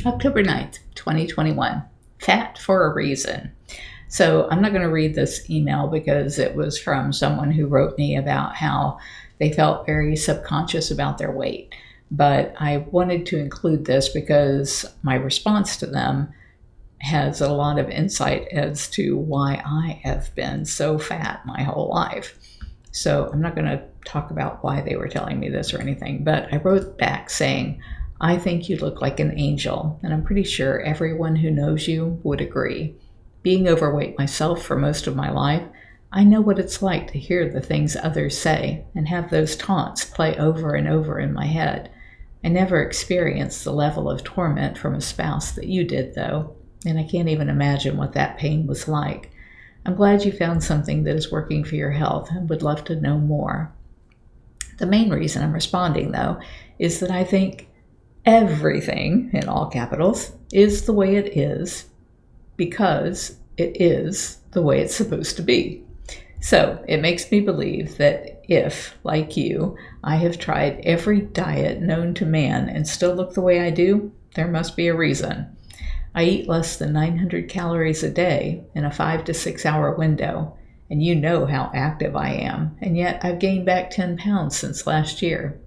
October 9th, 2021. Fat for a reason. So I'm not going to read this email because it was from someone who wrote me about how they felt very subconscious about their weight. But I wanted to include this because my response to them has a lot of insight as to why I have been so fat my whole life. So I'm not going to talk about why they were telling me this or anything, but I wrote back saying, I think you look like an angel, and I'm pretty sure everyone who knows you would agree. Being overweight myself for most of my life, I know what it's like to hear the things others say and have those taunts play over and over in my head. I never experienced the level of torment from a spouse that you did, though, and I can't even imagine what that pain was like. I'm glad you found something that is working for your health and would love to know more. The main reason I'm responding, though, is that I think everything, in all capitals, is the way it is because it is the way it's supposed to be. So it makes me believe that if, like you, I have tried every diet known to man and still look the way I do, there must be a reason. I eat less than 900 calories a day in a 5 to 6 hour window, and you know how active I am, and yet I've gained back 10 pounds since last year.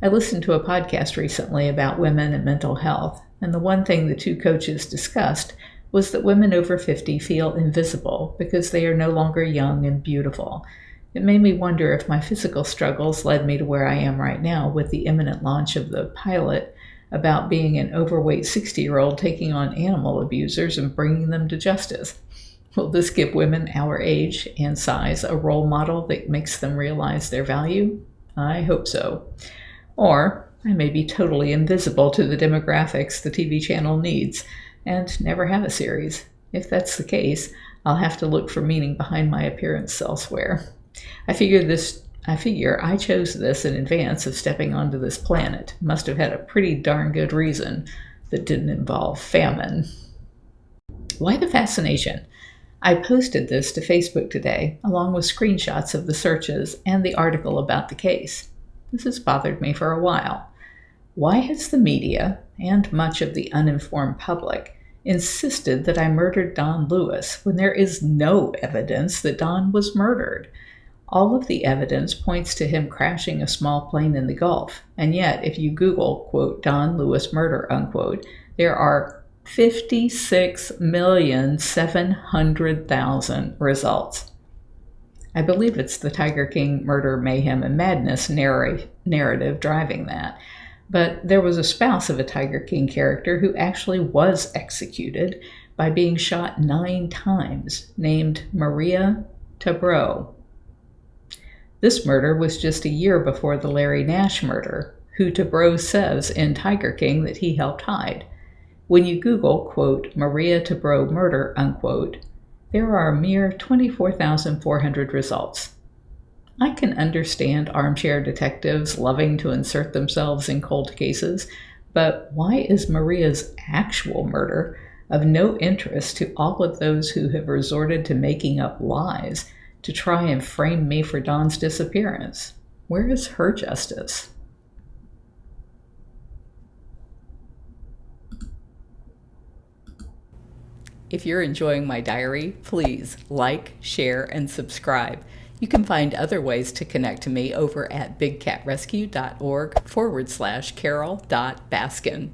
I listened to a podcast recently about women and mental health, and the one thing the two coaches discussed was that women over 50 feel invisible because they are no longer young and beautiful. It made me wonder if my physical struggles led me to where I am right now with the imminent launch of the pilot about being an overweight 60-year-old taking on animal abusers and bringing them to justice. Will this give women our age and size a role model that makes them realize their value? I hope so. Or I may be totally invisible to the demographics the TV channel needs and never have a series. If that's the case, I'll have to look for meaning behind my appearance elsewhere. I figure I chose this in advance of stepping onto this planet. Must have had a pretty darn good reason that didn't involve famine. Why the fascination? I posted this to Facebook today, along with screenshots of the searches and the article about the case. This has bothered me for a while. Why has the media, and much of the uninformed public, insisted that I murdered Don Lewis when there is no evidence that Don was murdered? All of the evidence points to him crashing a small plane in the Gulf, and yet if you Google, quote, Don Lewis murder, unquote, there are 56,700,000 results. I believe it's the Tiger King murder, mayhem, and madness narrative driving that. But there was a spouse of a Tiger King character who actually was executed by being shot 9 times, named Maria Tabreau. This murder was just a year before the Larry Nash murder, who Tabreau says in Tiger King that he helped hide. When you Google, quote, Maria Tabreau murder, unquote, there are a mere 24,400 results. I can understand armchair detectives loving to insert themselves in cold cases, but why is Maria's actual murder of no interest to all of those who have resorted to making up lies to try and frame me for Don's disappearance? Where is her justice? If you're enjoying my diary, please like, share, and subscribe. You can find other ways to connect to me over at bigcatrescue.org/Carole.Baskin.